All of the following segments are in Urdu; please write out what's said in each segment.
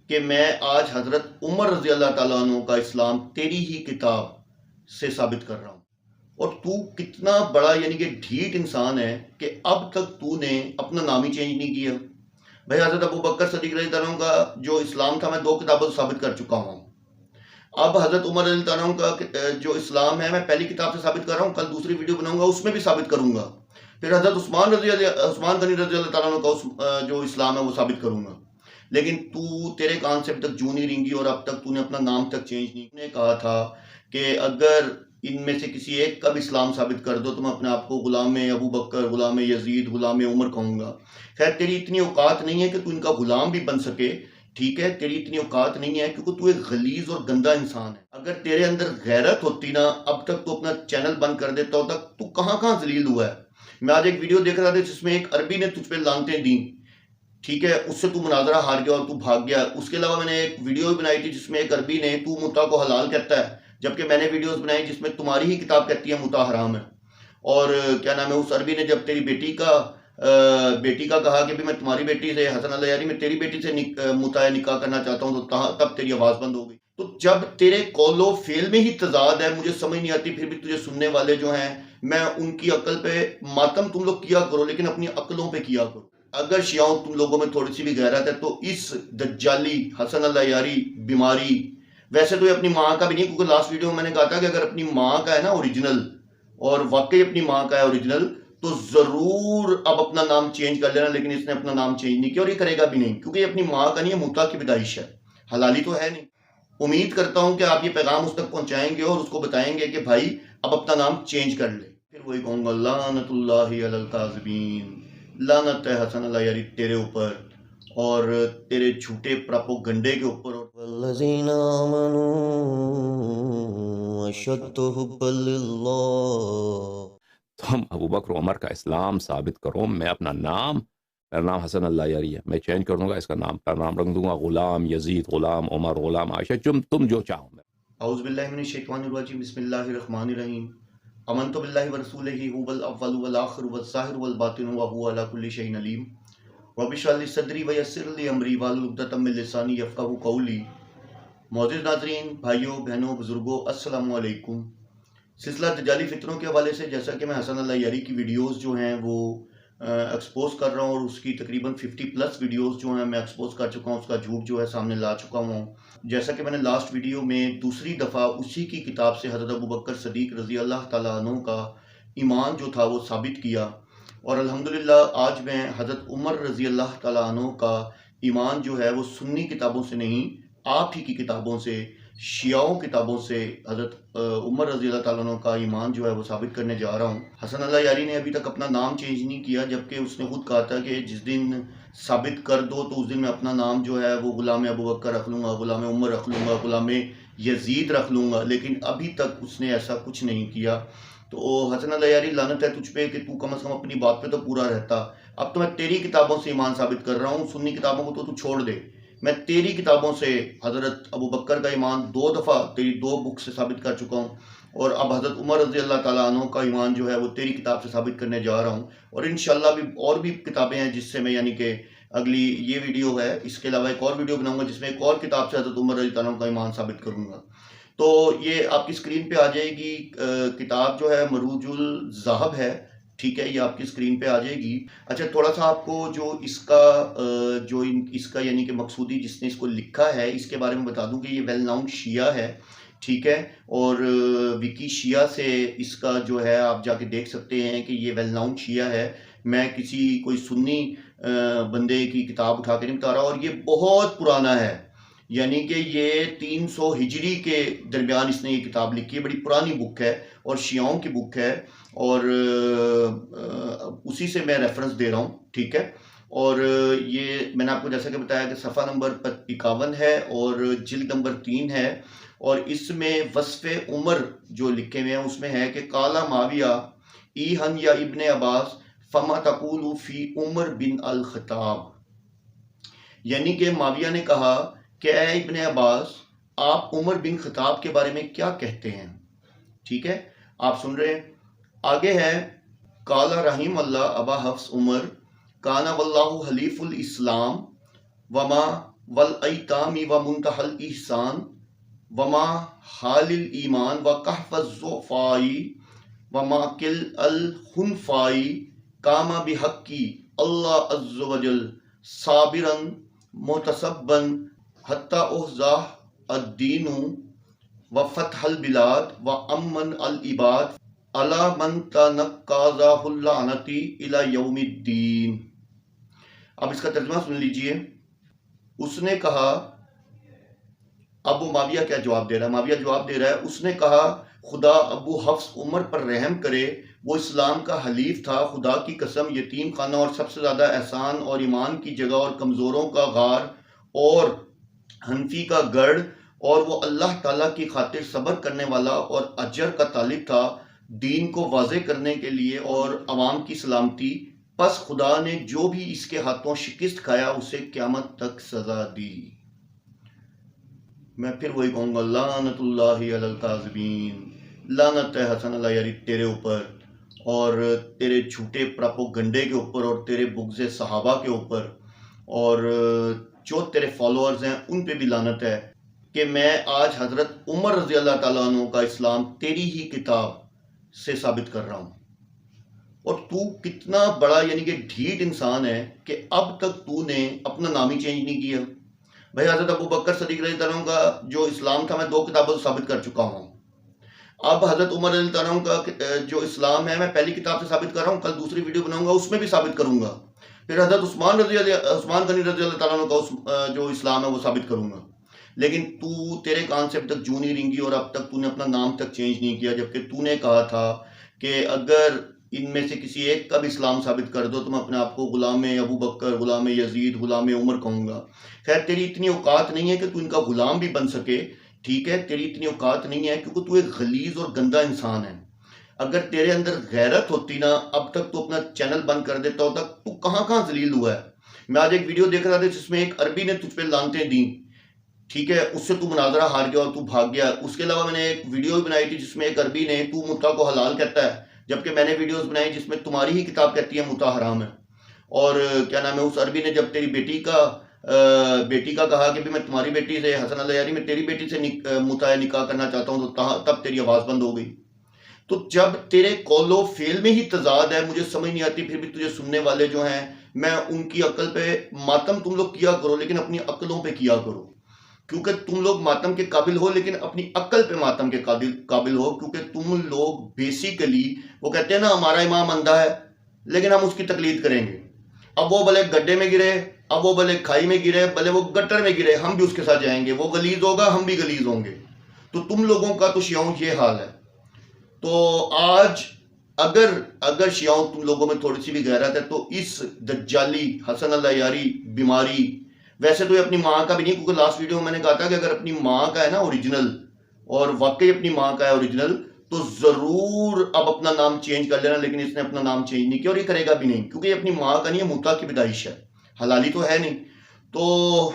کہ میں آج حضرت عمر رضی اللہ تعالیٰ عنہ کا اسلام تیری ہی کتاب سے ثابت کر رہا ہوں، اور تو کتنا بڑا یعنی کہ ڈھیٹ انسان ہے کہ اب تک تو نے اپنا نام ہی چینج نہیں کیا۔ بھائی حضرت ابو بکر صدیق رضی اللہ عنہ کا جو اسلام تھا میں 2 کتابوں سے ثابت کر چکا ہوں۔ اب حضرت عمر رضی اللہ عنہ کا جو اسلام ہے میں پہلی کتاب سے ثابت کر رہا ہوں، کل دوسری ویڈیو بناؤں گا اس میں بھی ثابت کروں گا۔ پھر حضرت عثمان غنی رضی اللہ تعالیٰ عنہ کا جو اسلام ہے وہ ثابت کروں گا۔ لیکن تیرے کان سے اب تک جوں نہیں رنگی، اور اب تک تو نے اپنا نام تک چینج نہیں نے کہا تھا کہ اگر ان میں سے کسی ایک کا بھی اسلام ثابت کر دو تو میں اپنے آپ کو غلام ابو بکر، غلام یزید، غلام عمر کہوں گا۔ خیر تیری اتنی اوقات نہیں ہے کہ تو ان کا غلام بھی بن سکے، ٹھیک ہے، تیری اتنی اوقات نہیں ہے کیونکہ تو ایک غلیظ اور گندا انسان ہے۔ اگر تیرے اندر غیرت ہوتی نا اب تک تو اپنا چینل بند کر دیتا ہوتا۔ تو کہاں کہاں ذلیل ہوا ہے۔ میں آج ایک ویڈیو دیکھ رہا تھا جس میں ایک عربی نے تجھ پہ لانتیں دیں، ٹھیک ہے، اس سے تو مناظرہ ہار گیا اور تو بھاگ گیا۔ اس کے علاوہ میں نے ایک ویڈیو بھی بنائی تھی جس میں ایک عربی نے تو متع کو حلال کہتا ہے، جبکہ میں نے ویڈیوز بنائی جس میں تمہاری ہی کتاب کہتی ہے متع حرام ہے۔ اور کیا نام ہے، اس عربی نے جب تیری بیٹی کا کہا کہ بھی میں تمہاری بیٹی سے حسن اللہ یاری میں تیری بیٹی سے متع نکاح کرنا چاہتا ہوں، تو تب تیری آواز بند ہو گئی۔ تو جب تیرے قول و فعل میں ہی تضاد ہے، مجھے سمجھ نہیں آتی، پھر بھی تجھے سننے والے جو ہیں میں ان کی عقل پہ ماتم تم لوگ کیا کرو، لیکن اپنی عقلوں پہ کیا کرو۔ اگر شیعوں تم لوگوں میں تھوڑی سی بھی غیرت ہے تو اس دجالی حسن اللہ یاری بیماری، ویسے تو یہ اپنی ماں کا بھی نہیں، کیونکہ لاسٹ ویڈیو میں نے کہا تھا کہ اگر اپنی ماں کا ہے نا اوریجنل، اور واقعی اپنی ماں کا ہے اوریجنل، تو ضرور اب اپنا نام چینج کر لینا، لیکن اس نے اپنا نام چینج نہیں کیا اور یہ کرے گا بھی نہیں، کیونکہ یہ اپنی ماں کا نہیں ہے، متع کی پیدائش ہے، حلالی تو ہے نہیں۔ امید کرتا ہوں کہ آپ یہ پیغام اس تک پہنچائیں گے اور اس کو بتائیں گے کہ بھائی اب اپنا نام چینج کر لے۔ پھر وہی کہوں گا لعنت اللہ علی الکاذبین، لعنت ہے حسن اللہ یاری تیرے اوپر اور تیرے جھوٹے پراپوگنڈے کے اوپر۔ والذین آمنوا اشد حبا للہ۔ تم ابو بکر عمر کا اسلام ثابت کرو، میں اپنا نام، میرا نام حسن اللہ یاری ہے، میں چینج کر دوں گا، اس کا نام رکھ دوں گا غلام یزید، غلام عمر، غلام عائشہ، تم جو چاہو۔ اعوذ باللہ من الشیطان الرجیم، بسم اللہ الرحمن الرحیم۔ آمنت باللہ ورسولہ هو الاول والآخر والظاہر والباطن وهو علی کل شیء علیم۔ رب اشرح لی صدری ویسر لی امری واحلل عقدۃ من لسانی یفقہوا قولی۔ معزز ناظرین، بھائیوں، بہنوں، بزرگوں، السلام علیکم۔ سلسلہ دجالی فتنوں کے حوالے سے جیسا کہ میں حسن اللہ یاری کی ویڈیوز جو ہیں وہ ایکسپوز کر رہا ہوں، اور اس کی تقریباً 50+ ویڈیوز جو ہیں میں ایکسپوز کر چکا ہوں، اس کا جھوٹ جو ہے سامنے لا چکا ہوں۔ جیسا کہ میں نے لاسٹ ویڈیو میں دوسری دفعہ اسی کی کتاب سے حضرت ابو بکر صدیق رضی اللہ تعالیٰ عنہ کا ایمان جو تھا وہ ثابت کیا، اور الحمدللہ آج میں حضرت عمر رضی اللہ تعالیٰ عنہ کا ایمان جو ہے وہ سنی کتابوں سے نہیں، آپ ہی کی کتابوں سے، شیعوں کتابوں سے حضرت عمر رضی اللہ تعالیٰ عنہ کا ایمان جو ہے وہ ثابت کرنے جا رہا ہوں۔ حسن اللہ یاری نے ابھی تک اپنا نام چینج نہیں کیا، جبکہ اس نے خود کہا تھا کہ جس دن ثابت کر دو تو اس دن میں اپنا نام جو ہے وہ غلام ابو بکر رکھ لوں گا، غلام عمر رکھ لوں گا، غلام یزید رکھ لوں گا، لیکن ابھی تک اس نے ایسا کچھ نہیں کیا۔ تو حسن اللہ یاری لعنت ہے تجھ پہ کہ تو کم از کم اپنی بات پہ تو پورا رہتا۔ اب تو میں تیری کتابوں سے ایمان ثابت کر رہا ہوں، سنی کتابوں کو تو چھوڑ دے، میں تیری کتابوں سے حضرت ابو بکر کا ایمان 2 دفعہ تیری 2 بک سے ثابت کر چکا ہوں، اور اب حضرت عمر رضی اللہ تعالیٰ عنہ کا ایمان جو ہے وہ تیری کتاب سے ثابت کرنے جا رہا ہوں، اور انشاءاللہ بھی اور بھی کتابیں ہیں جس سے میں یعنی کہ اگلی یہ ویڈیو ہے، اس کے علاوہ ایک اور ویڈیو بناؤں گا جس میں ایک اور کتاب سے حضرت عمر رضی اللہ عنہ کا ایمان ثابت کروں گا۔ تو یہ آپ کی اسکرین پہ آ جائے گی، کتاب جو ہے مروج الذہب ہے، ٹھیک ہے، یہ آپ کی اسکرین پہ آ جائے گی۔ اچھا تھوڑا سا آپ کو جو اس کا یعنی کہ مقصودی جس نے اس کو لکھا ہے اس کے بارے میں بتا دوں کہ یہ ویل ناؤن شیعہ ہے، ٹھیک ہے، اور وکی شیعہ سے اس کا جو ہے آپ جا کے دیکھ سکتے ہیں کہ یہ ویل ناؤن شیعہ ہے۔ میں کسی کوئی سنی بندے کی کتاب اٹھا کے نہیں بتا رہا، اور یہ بہت پرانا ہے، یعنی کہ یہ 300 ہجری کے درمیان اس نے یہ کتاب لکھی ہے، بڑی پرانی بک ہے اور شیعوں کی بک ہے، اور اسی سے میں ریفرنس دے رہا ہوں، ٹھیک ہے۔ اور یہ میں نے آپ کو جیسا کہ بتایا کہ صفحہ نمبر 51 ہے اور جلد نمبر 3 ہے، اور اس میں وصف عمر جو لکھے ہوئے ہیں اس میں ہے کہ قال معاویہ ایہن یا ابن عباس فما تقول فی عمر بن الخطاب، یعنی کہ معاویہ نے کہا کہ اے ابن عباس آپ عمر بن خطاب کے بارے میں کیا کہتے ہیں، ٹھیک ہے، آپ سن رہے ہیں۔ آگے ہے قال رحیم اللہ ابا حفص عمر کانا واللہ حلیف الاسلام وما والایتام ومنتہى الاحسان وما حال الایمان وکہف الضعفاء وماکل الخنفاء قام بحقی اللہ عز وجل صابرا محتسبا حتی احزاہ الدین وفتح البلاد وامن العباد علی من تنقضہ اللعنۃ الی یوم الدین۔ اب اس کا ترجمہ سن لیجئے۔ اس نے کہا، ابو معاویہ کیا جواب دے رہا ہے؟ معاویہ جواب دے رہا ہے، اس نے کہا خدا ابو حفص عمر پر رحم کرے، وہ اسلام کا حلیف تھا، خدا کی قسم یتیم خانہ اور سب سے زیادہ احسان اور ایمان کی جگہ اور کمزوروں کا غار اور حنفی کا گڑھ، اور وہ اللہ تعالیٰ کی خاطر صبر کرنے والا اور اجر کا طالب تھا، دین کو واضح کرنے کے لیے اور عوام کی سلامتی۔ پس خدا نے جو بھی اس کے ہاتھوں شکست کھایا اسے قیامت تک سزا دی۔ میں پھر وہی کہوں گا، لعنت اللہ علی الکاذبین، لعنت ہے حسن العیاری تیرے اوپر اور تیرے جھوٹے پراپوگنڈے کے اوپر اور تیرے بغض صحابہ کے اوپر، اور جو تیرے فالوورز ہیں ان پہ بھی لعنت ہے کہ میں آج حضرت عمر رضی اللہ تعالیٰ عنہ کا اسلام تیری ہی کتاب سے ثابت کر رہا ہوں، اور تو کتنا بڑا یعنی کہ ڈھیٹ انسان ہے کہ اب تک تو نے اپنا نام ہی چینج نہیں کیا۔ بھائی حضرت ابو بکر صدیق رضی اللہ عنہ کا جو اسلام تھا میں 2 کتابوں سے ثابت کر چکا ہوں، اب حضرت عمر رضی اللہ عنہ کا جو اسلام ہے میں پہلی کتاب سے ثابت کر رہا ہوں، کل دوسری ویڈیو بناؤں گا اس میں بھی ثابت کروں گا، پھر حضرت عثمان غنی رضی اللہ تعالیٰ عنہ کا جو اسلام ہے وہ ثابت کروں گا، لیکن تیرے کان سے اب تک جوں نہیں رنگی اور اب تک تو نے اپنا نام تک چینج نہیں کیا، جبکہ تو نے کہا تھا کہ اگر ان میں سے کسی ایک کا بھی اسلام ثابت کر دو تو میں اپنے آپ کو غلام ابو بکر، غلام یزید، غلام عمر کہوں گا۔ خیر تیری اتنی اوقات نہیں ہے کہ تو ان کا غلام بھی بن سکے، ٹھیک ہے، تیری اتنی اوقات نہیں ہے کیونکہ تو ایک غلیظ اور گندا انسان ہے۔ اگر تیرے اندر غیرت ہوتی نا اب تک تو اپنا چینل بند کر دیتا ہوتا۔ تو کہاں ذلیل ہوا ہے۔ میں آج ایک ویڈیو دیکھ رہا تھا جس میں ایک عربی نے تجھ پہ لعنتیں دیں، ٹھیک ہے، اس سے تو مناظرہ ہار گیا اور تو بھاگ گیا۔ اس کے علاوہ میں نے ایک ویڈیو بنائی تھی جس میں ایک عربی نے تو متا کو حلال کہتا ہے، جبکہ میں نے ویڈیوز بنائی جس میں تمہاری ہی کتاب کہتی ہے متا حرام ہے۔ اور کیا نام ہے، اس عربی نے جب تیری بیٹی کا کہا کہ بھی میں تمہاری بیٹی سے حسن العیاری میں تیری بیٹی سے متا نکاح کرنا چاہتا ہوں تو تب تیری آواز بند ہو گئی۔ تو جب تیرے قول و فعل میں ہی تضاد ہے، مجھے سمجھ نہیں آتی پھر بھی تجھے سننے والے جو ہیں، میں ان کی عقل پہ ماتم تم لوگ کیا کرو لیکن اپنی عقلوں پہ کیا کرو، کیونکہ تم لوگ ماتم کے قابل ہو لیکن اپنی عقل پہ ماتم کے قابل ہو، کیونکہ تم لوگ بیسیکلی وہ کہتے ہیں نا ہمارا امام اندھا ہے لیکن ہم اس کی تقلید کریں گے، اب وہ بھلے گڈھے میں گرے، اب وہ بھلے کھائی میں گرے، بھلے وہ گٹر میں گرے، ہم بھی اس کے ساتھ جائیں گے، وہ غلیظ ہوگا ہم بھی غلیظ ہوں گے۔ تو تم لوگوں کا تو شیعوں یہ حال ہے۔ تو آج اگر شیعوں تم لوگوں میں تھوڑی سی بھی غیرت ہے تو اس دجالی حسن العیاری بیماری، ویسے تو یہ اپنی ماں کا بھی نہیں، کیونکہ لاسٹ ویڈیو میں نے کہا تھا کہ اگر اپنی ماں کا ہے نا اوریجنل، اور واقعی اپنی ماں کا ہے اوریجنل، تو ضرور اب اپنا نام چینج کر لینا، لیکن اس نے اپنا نام چینج نہیں کیا اور یہ کرے گا بھی نہیں، کیونکہ یہ اپنی ماں کا نہیں ہے، متا کی پیدائش ہے، حلالی تو ہے نہیں۔ تو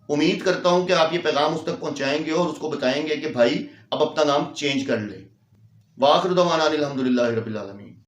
امید کرتا ہوں کہ آپ یہ پیغام اس تک پہنچائیں گے اور اس کو بتائیں گے کہ بھائی اب اپنا نام چینج کر لے۔ وآخر دعوانا الحمدللہ رب العالمین۔